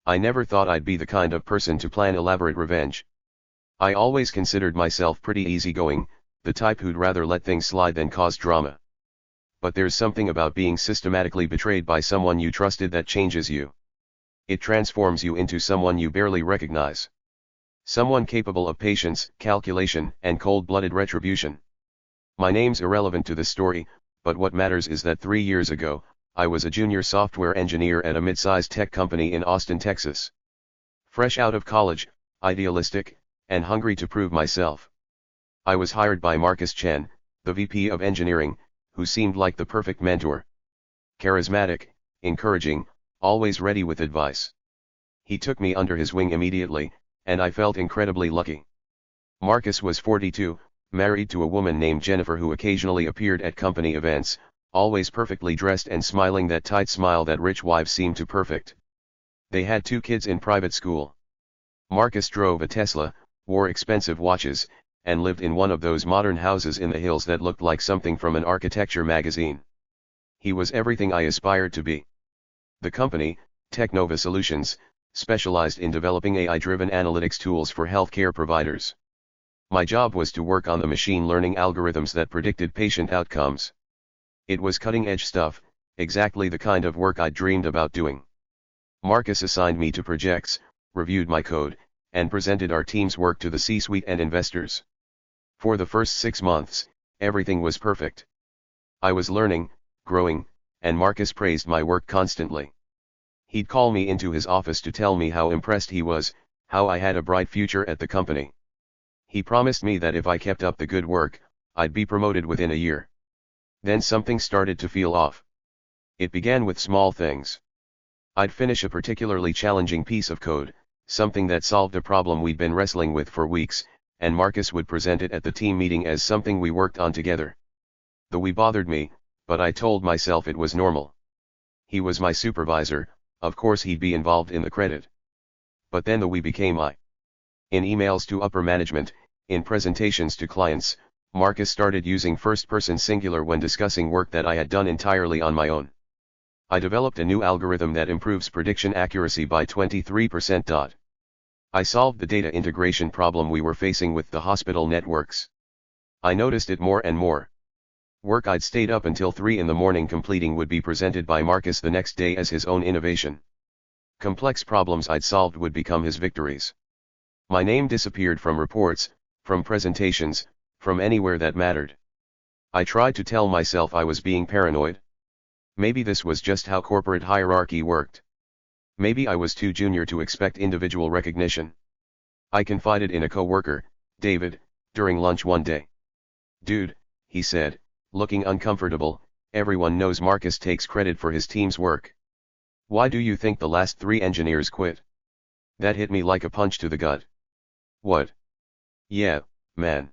I never thought I'd be the kind of person to plan elaborate revenge. I always considered myself pretty easygoing, the type who'd rather let things slide than cause drama. But there's something about being systematically betrayed by someone you trusted that changes you. It transforms you into someone you barely recognize. Someone capable of patience, calculation, and cold-blooded retribution. My name's irrelevant to the story, but what matters is that 3 years ago, I was a junior software engineer at a mid-sized tech company in Austin, Texas. Fresh out of college, idealistic, and hungry to prove myself. I was hired by Marcus Chen, the VP of engineering, who seemed like the perfect mentor. Charismatic, encouraging, always ready with advice. He took me under his wing immediately, and I felt incredibly lucky. Marcus was 42, married to a woman named Jennifer who occasionally appeared at company events, always perfectly dressed and smiling that tight smile that rich wives seem to perfect. They had 2 kids in private school. Marcus drove a Tesla, wore expensive watches, and lived in one of those modern houses in the hills that looked like something from an architecture magazine. He was everything I aspired to be. The company, Technova Solutions, specialized in developing AI-driven analytics tools for healthcare providers. My job was to work on the machine learning algorithms that predicted patient outcomes. It was cutting-edge stuff, exactly the kind of work I'd dreamed about doing. Marcus assigned me to projects, reviewed my code, and presented our team's work to the C-suite and investors. For the first 6 months, everything was perfect. I was learning, growing, and Marcus praised my work constantly. He'd call me into his office to tell me how impressed he was, how I had a bright future at the company. He promised me that if I kept up the good work, I'd be promoted within a year. Then something started to feel off. It began with small things. I'd finish a particularly challenging piece of code, something that solved a problem we'd been wrestling with for weeks, and Marcus would present it at the team meeting as something we worked on together. The "we" bothered me, but I told myself it was normal. He was my supervisor, of course he'd be involved in the credit. But then the "we" became I. In emails to upper management, in presentations to clients, Marcus started using first-person singular when discussing work that I had done entirely on my own. I developed a new algorithm that improves prediction accuracy by 23%. I solved the data integration problem we were facing with the hospital networks. I noticed it more and more. Work I'd stayed up until 3 in the morning completing would be presented by Marcus the next day as his own innovation. Complex problems I'd solved would become his victories. My name disappeared from reports, from presentations, from anywhere that mattered. I tried to tell myself I was being paranoid. Maybe this was just how corporate hierarchy worked. Maybe I was too junior to expect individual recognition. I confided in a coworker, David, during lunch one day. "Dude," he said, looking uncomfortable, "everyone knows Marcus takes credit for his team's work. Why do you think the last 3 engineers quit?" That hit me like a punch to the gut. "What?" "Yeah, man.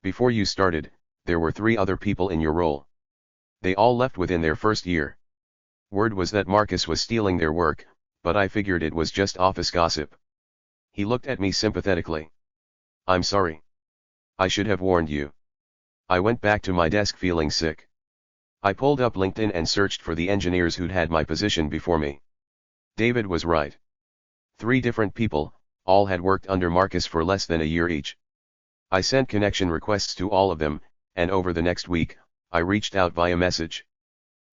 Before you started, there were 3 other people in your role. They all left within their first year. Word was that Marcus was stealing their work, but I figured it was just office gossip." He looked at me sympathetically. "I'm sorry. I should have warned you." I went back to my desk feeling sick. I pulled up LinkedIn and searched for the engineers who'd had my position before me. David was right. 3 different people, all had worked under Marcus for less than a year each. I sent connection requests to all of them, and over the next week, I reached out via message.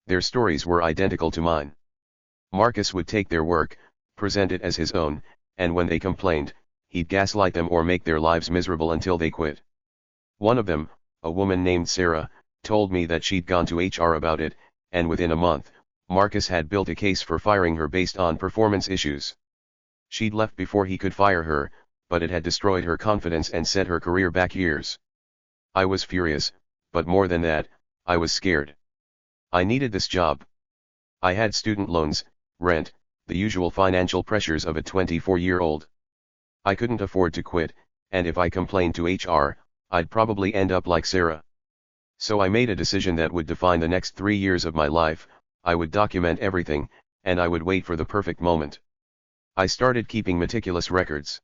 Their stories were identical to mine. Marcus would take their work, present it as his own, and when they complained, he'd gaslight them or make their lives miserable until they quit. One of them, a woman named Sarah, told me that she'd gone to HR about it, and within a month, Marcus had built a case for firing her based on performance issues. She'd left before he could fire her, but it had destroyed her confidence and set her career back years. I was furious, but more than that, I was scared. I needed this job. I had student loans, rent, the usual financial pressures of a 24-year-old. I couldn't afford to quit, and if I complained to HR, I'd probably end up like Sarah. So I made a decision that would define the next 3 years of my life. I would document everything, and I would wait for the perfect moment. I started keeping meticulous records.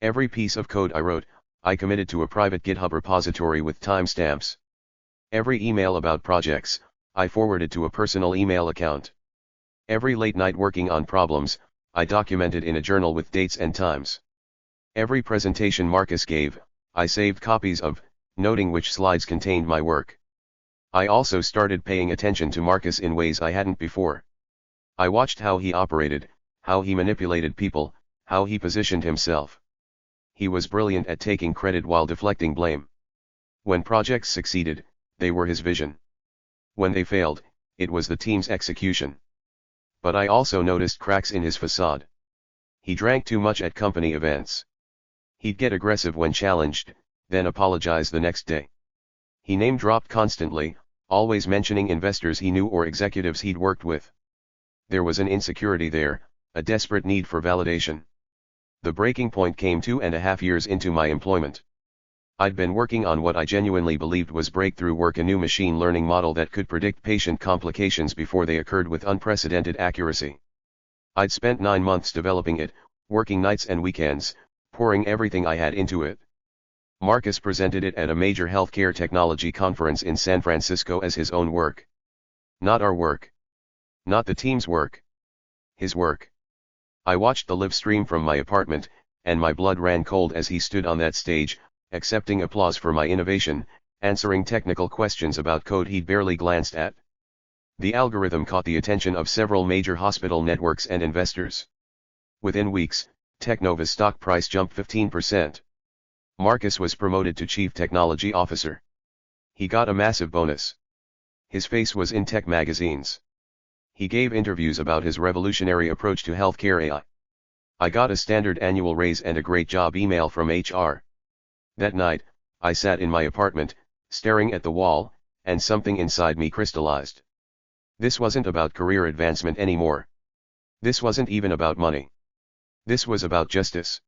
Every piece of code I wrote, I committed to a private GitHub repository with timestamps. Every email about projects, I forwarded to a personal email account. Every late night working on problems, I documented in a journal with dates and times. Every presentation Marcus gave, I saved copies of, noting which slides contained my work. I also started paying attention to Marcus in ways I hadn't before. I watched how he operated, how he manipulated people, how he positioned himself. He was brilliant at taking credit while deflecting blame. When projects succeeded, they were his vision. When they failed, it was the team's execution. But I also noticed cracks in his facade. He drank too much at company events. He'd get aggressive when challenged, then apologize the next day. He name-dropped constantly, always mentioning investors he knew or executives he'd worked with. There was an insecurity there, a desperate need for validation. The breaking point came 2.5 years into my employment. I'd been working on what I genuinely believed was breakthrough work, a new machine learning model that could predict patient complications before they occurred with unprecedented accuracy. I'd spent 9 months developing it, working nights and weekends, pouring everything I had into it. Marcus presented it at a major healthcare technology conference in San Francisco as his own work. Not our work. Not the team's work. His work. I watched the live stream from my apartment, and my blood ran cold as he stood on that stage, accepting applause for my innovation, answering technical questions about code he'd barely glanced at. The algorithm caught the attention of several major hospital networks and investors. Within weeks, Technova's stock price jumped 15%. Marcus was promoted to Chief Technology Officer. He got a massive bonus. His face was in tech magazines. He gave interviews about his revolutionary approach to healthcare AI. I got a standard annual raise and a great job email from HR. That night, I sat in my apartment, staring at the wall, and something inside me crystallized. This wasn't about career advancement anymore. This wasn't even about money. This was about justice.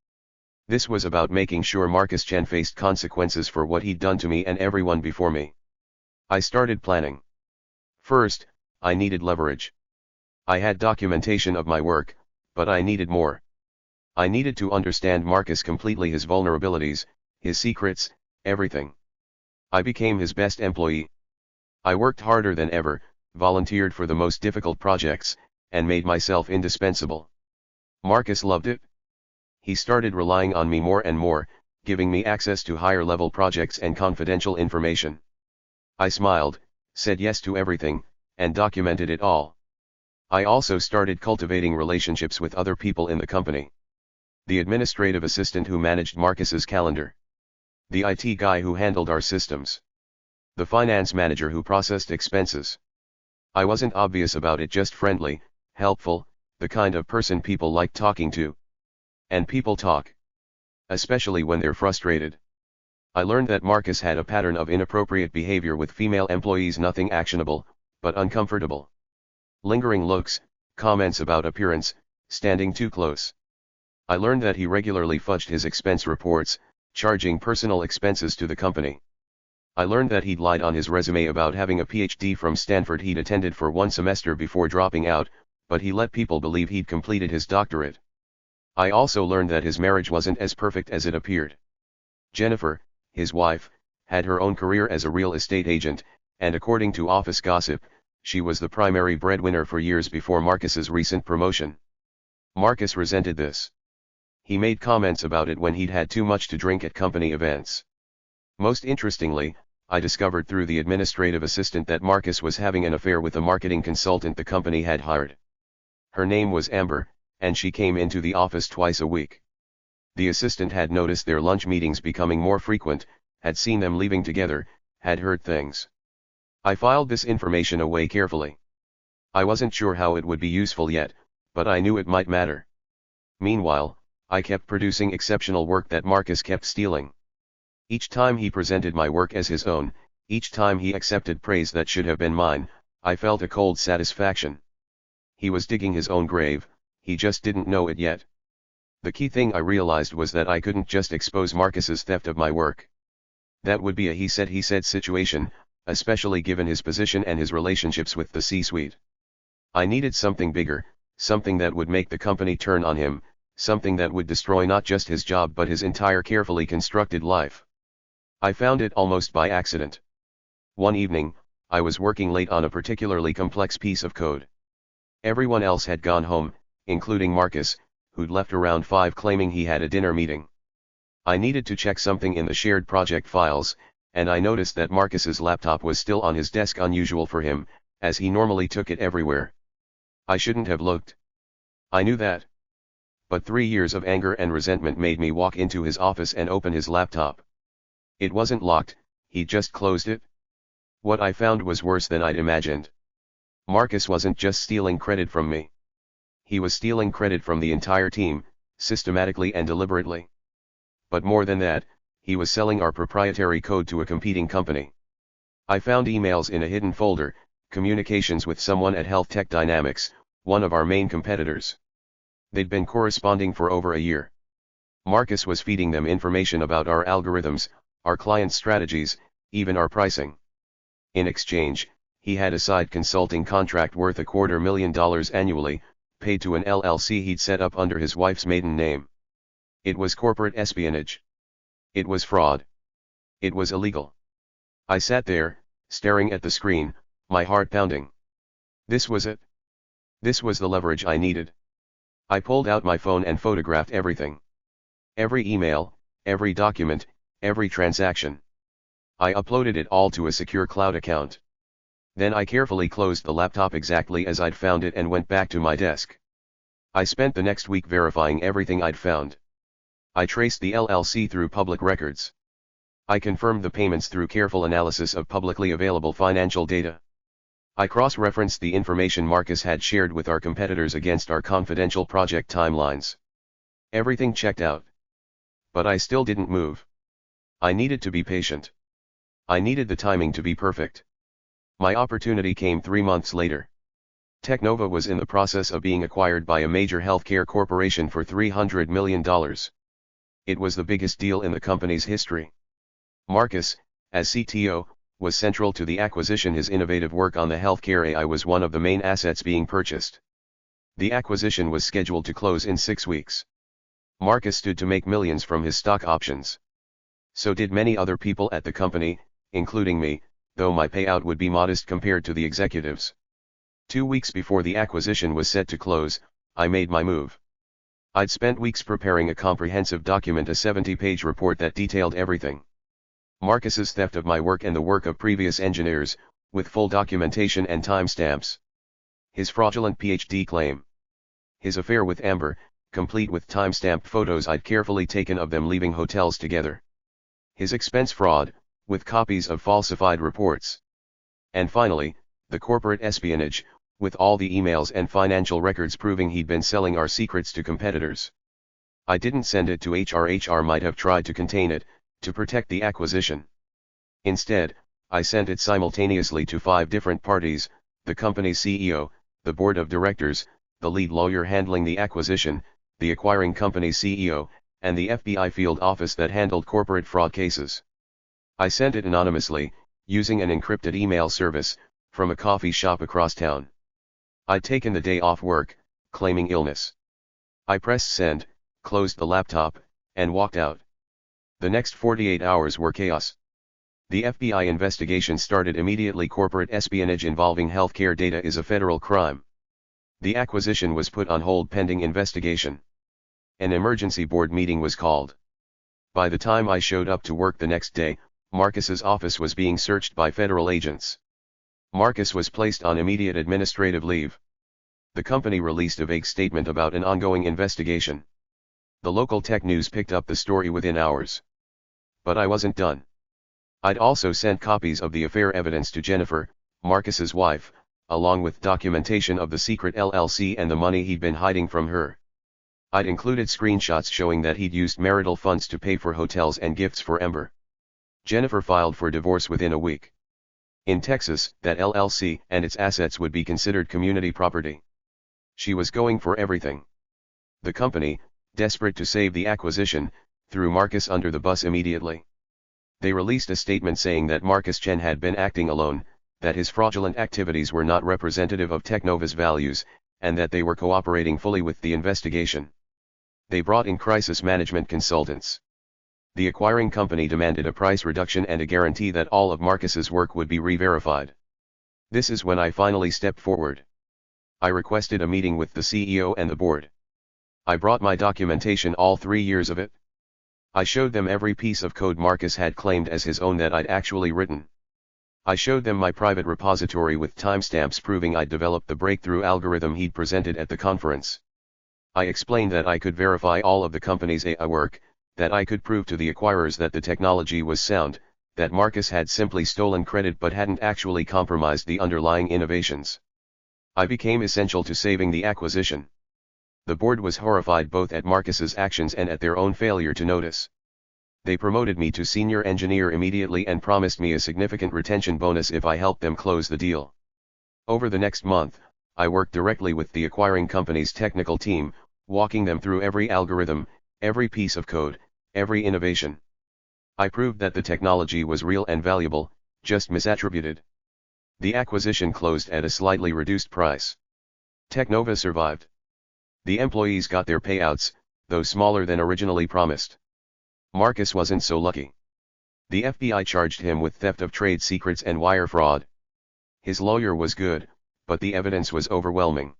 This was about making sure Marcus Chen faced consequences for what he'd done to me and everyone before me. I started planning. First, I needed leverage. I had documentation of my work, but I needed more. I needed to understand Marcus completely, his vulnerabilities, his secrets, everything. I became his best employee. I worked harder than ever, volunteered for the most difficult projects, and made myself indispensable. Marcus loved it. He started relying on me more and more, giving me access to higher-level projects and confidential information. I smiled, said yes to everything, and documented it all. I also started cultivating relationships with other people in the company. The administrative assistant who managed Marcus's calendar. The IT guy who handled our systems. The finance manager who processed expenses. I wasn't obvious about it, just friendly, helpful, the kind of person people like talking to. And people talk. Especially when they're frustrated. I learned that Marcus had a pattern of inappropriate behavior with female employees, nothing actionable, but uncomfortable. Lingering looks, comments about appearance, standing too close. I learned that he regularly fudged his expense reports, charging personal expenses to the company. I learned that he'd lied on his resume about having a PhD from Stanford he'd attended for 1 semester before dropping out, but he let people believe he'd completed his doctorate. I also learned that his marriage wasn't as perfect as it appeared. Jennifer, his wife, had her own career as a real estate agent, and according to office gossip, she was the primary breadwinner for years before Marcus's recent promotion. Marcus resented this. He made comments about it when he'd had too much to drink at company events. Most interestingly, I discovered through the administrative assistant that Marcus was having an affair with a marketing consultant the company had hired. Her name was Amber, and she came into the office twice a week. The assistant had noticed their lunch meetings becoming more frequent, had seen them leaving together, had heard things. I filed this information away carefully. I wasn't sure how it would be useful yet, but I knew it might matter. Meanwhile, I kept producing exceptional work that Marcus kept stealing. Each time he presented my work as his own, each time he accepted praise that should have been mine, I felt a cold satisfaction. He was digging his own grave, he just didn't know it yet. The key thing I realized was that I couldn't just expose Marcus's theft of my work. That would be a he said situation, especially given his position and his relationships with the C-suite. I needed something bigger, something that would make the company turn on him, something that would destroy not just his job but his entire carefully constructed life. I found it almost by accident. One evening, I was working late on a particularly complex piece of code. Everyone else had gone home, including Marcus, who'd left around 5 claiming he had a dinner meeting. I needed to check something in the shared project files, and I noticed that Marcus's laptop was still on his desk, unusual for him, as he normally took it everywhere. I shouldn't have looked. I knew that. But 3 years of anger and resentment made me walk into his office and open his laptop. It wasn't locked, he'd just closed it. What I found was worse than I'd imagined. Marcus wasn't just stealing credit from me. He was stealing credit from the entire team, systematically and deliberately. But more than that, he was selling our proprietary code to a competing company. I found emails in a hidden folder, communications with someone at Health Tech Dynamics, one of our main competitors. They'd been corresponding for over a year. Marcus was feeding them information about our algorithms, our client strategies, even our pricing. In exchange, he had a side consulting contract worth $250,000 annually, paid to an LLC he'd set up under his wife's maiden name. It was corporate espionage. It was fraud. It was illegal. I sat there, staring at the screen, my heart pounding. This was it. This was the leverage I needed. I pulled out my phone and photographed everything. Every email, every document, every transaction. I uploaded it all to a secure cloud account. Then I carefully closed the laptop exactly as I'd found it and went back to my desk. I spent the next week verifying everything I'd found. I traced the LLC through public records. I confirmed the payments through careful analysis of publicly available financial data. I cross-referenced the information Marcus had shared with our competitors against our confidential project timelines. Everything checked out. But I still didn't move. I needed to be patient. I needed the timing to be perfect. My opportunity came 3 months later. Technova was in the process of being acquired by a major healthcare corporation for $300 million. It was the biggest deal in the company's history. Marcus, as CTO, was central to the acquisition. His innovative work on the healthcare AI was one of the main assets being purchased. The acquisition was scheduled to close in 6 weeks. Marcus stood to make millions from his stock options. So did many other people at the company, including me, though my payout would be modest compared to the executives. 2 weeks before the acquisition was set to close, I made my move. I'd spent weeks preparing a comprehensive document, a 70-page report that detailed everything. Marcus's theft of my work and the work of previous engineers, with full documentation and timestamps. His fraudulent PhD claim. His affair with Amber, complete with timestamped photos I'd carefully taken of them leaving hotels together. His expense fraud, with copies of falsified reports. And finally, the corporate espionage, with all the emails and financial records proving he'd been selling our secrets to competitors. I didn't send it to HR. HR might have tried to contain it, to protect the acquisition. Instead, I sent it simultaneously to 5 different parties: the company's CEO, the board of directors, the lead lawyer handling the acquisition, the acquiring company's CEO, and the FBI field office that handled corporate fraud cases. I sent it anonymously, using an encrypted email service, from a coffee shop across town. I'd taken the day off work, claiming illness. I pressed send, closed the laptop, and walked out. The next 48 hours were chaos. The FBI investigation started immediately. Corporate espionage involving healthcare data is a federal crime. The acquisition was put on hold pending investigation. An emergency board meeting was called. By the time I showed up to work the next day, Marcus's office was being searched by federal agents. Marcus was placed on immediate administrative leave. The company released a vague statement about an ongoing investigation. The local tech news picked up the story within hours. But I wasn't done. I'd also sent copies of the affair evidence to Jennifer, Marcus's wife, along with documentation of the secret LLC and the money he'd been hiding from her. I'd included screenshots showing that he'd used marital funds to pay for hotels and gifts for Amber. Jennifer filed for divorce within a week. In Texas, that LLC and its assets would be considered community property. She was going for everything. The company, desperate to save the acquisition, threw Marcus under the bus immediately. They released a statement saying that Marcus Chen had been acting alone, that his fraudulent activities were not representative of Technova's values, and that they were cooperating fully with the investigation. They brought in crisis management consultants. The acquiring company demanded a price reduction and a guarantee that all of Marcus's work would be re-verified. This is when I finally stepped forward. I requested a meeting with the CEO and the board. I brought my documentation, all 3 years of it. I showed them every piece of code Marcus had claimed as his own that I'd actually written. I showed them my private repository with timestamps proving I'd developed the breakthrough algorithm he'd presented at the conference. I explained that I could verify all of the company's AI work, that I could prove to the acquirers that the technology was sound, that Marcus had simply stolen credit but hadn't actually compromised the underlying innovations. I became essential to saving the acquisition. The board was horrified both at Marcus's actions and at their own failure to notice. They promoted me to senior engineer immediately and promised me a significant retention bonus if I helped them close the deal. Over the next month, I worked directly with the acquiring company's technical team, walking them through every algorithm, every piece of code, every innovation. I proved that the technology was real and valuable, just misattributed. The acquisition closed at a slightly reduced price. Technova survived. The employees got their payouts, though smaller than originally promised. Marcus wasn't so lucky. The FBI charged him with theft of trade secrets and wire fraud. His lawyer was good, but the evidence was overwhelming.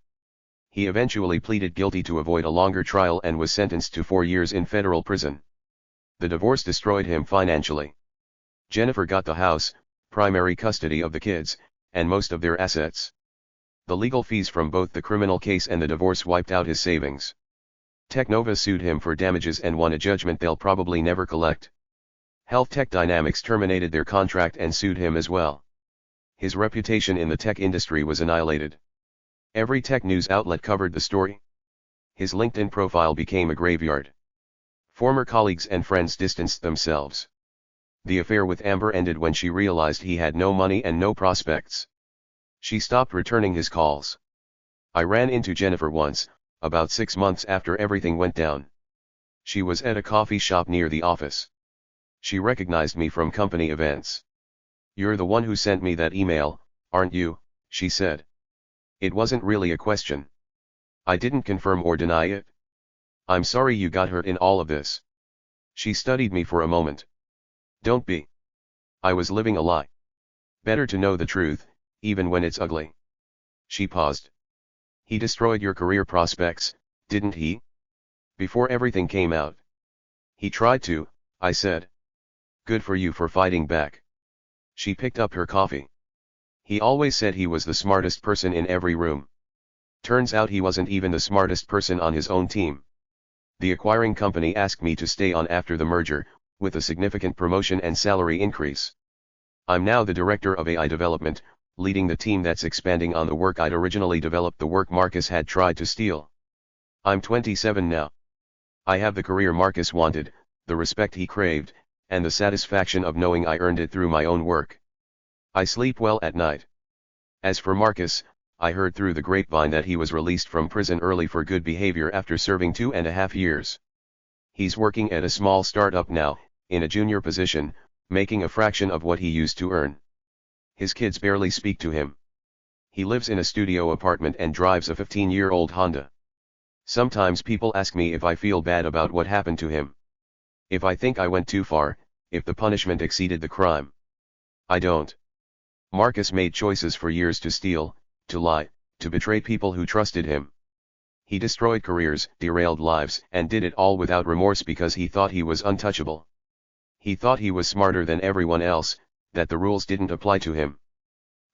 He eventually pleaded guilty to avoid a longer trial and was sentenced to 4 years in federal prison. The divorce destroyed him financially. Jennifer got the house, primary custody of the kids, and most of their assets. The legal fees from both the criminal case and the divorce wiped out his savings. Technova sued him for damages and won a judgment they'll probably never collect. Health Tech Dynamics terminated their contract and sued him as well. His reputation in the tech industry was annihilated. Every tech news outlet covered the story. His LinkedIn profile became a graveyard. Former colleagues and friends distanced themselves. The affair with Amber ended when she realized he had no money and no prospects. She stopped returning his calls. I ran into Jennifer once, about 6 months after everything went down. She was at a coffee shop near the office. She recognized me from company events. "You're the one who sent me that email, aren't you?" she said. It wasn't really a question. I didn't confirm or deny it. "I'm sorry you got hurt in all of this." She studied me for a moment. "Don't be. I was living a lie. Better to know the truth, even when it's ugly." She paused. "He destroyed your career prospects, didn't he? Before everything came out." "He tried to," I said. "Good for you for fighting back." She picked up her coffee. "He always said he was the smartest person in every room. Turns out he wasn't even the smartest person on his own team." The acquiring company asked me to stay on after the merger, with a significant promotion and salary increase. I'm now the director of AI development, leading the team that's expanding on the work I'd originally developed, the work Marcus had tried to steal. I'm 27 now. I have the career Marcus wanted, the respect he craved, and the satisfaction of knowing I earned it through my own work. I sleep well at night. As for Marcus, I heard through the grapevine that he was released from prison early for good behavior after serving 2.5 years. He's working at a small startup now, in a junior position, making a fraction of what he used to earn. His kids barely speak to him. He lives in a studio apartment and drives a 15-year-old Honda. Sometimes people ask me if I feel bad about what happened to him. If I think I went too far, if the punishment exceeded the crime. I don't. Marcus made choices for years to steal, to lie, to betray people who trusted him. He destroyed careers, derailed lives, and did it all without remorse because he thought he was untouchable. He thought he was smarter than everyone else, that the rules didn't apply to him.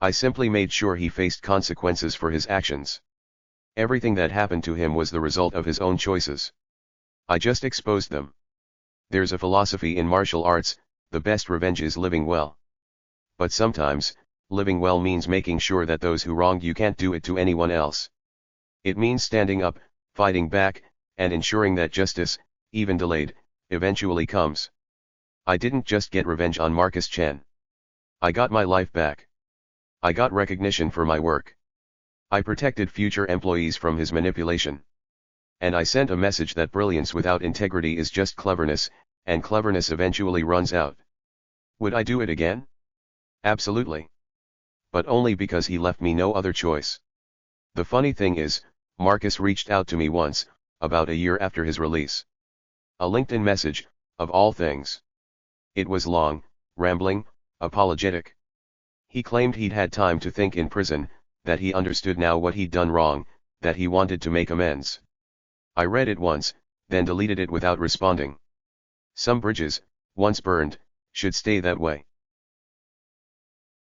I simply made sure he faced consequences for his actions. Everything that happened to him was the result of his own choices. I just exposed them. There's a philosophy in martial arts, the best revenge is living well. But sometimes, living well means making sure that those who wronged you can't do it to anyone else. It means standing up, fighting back, and ensuring that justice, even delayed, eventually comes. I didn't just get revenge on Marcus Chen. I got my life back. I got recognition for my work. I protected future employees from his manipulation. And I sent a message that brilliance without integrity is just cleverness, and cleverness eventually runs out. Would I do it again? Absolutely. But only because he left me no other choice. The funny thing is, Marcus reached out to me once, about a year after his release. A LinkedIn message, of all things. It was long, rambling, apologetic. He claimed he'd had time to think in prison, that he understood now what he'd done wrong, that he wanted to make amends. I read it once, then deleted it without responding. Some bridges, once burned, should stay that way.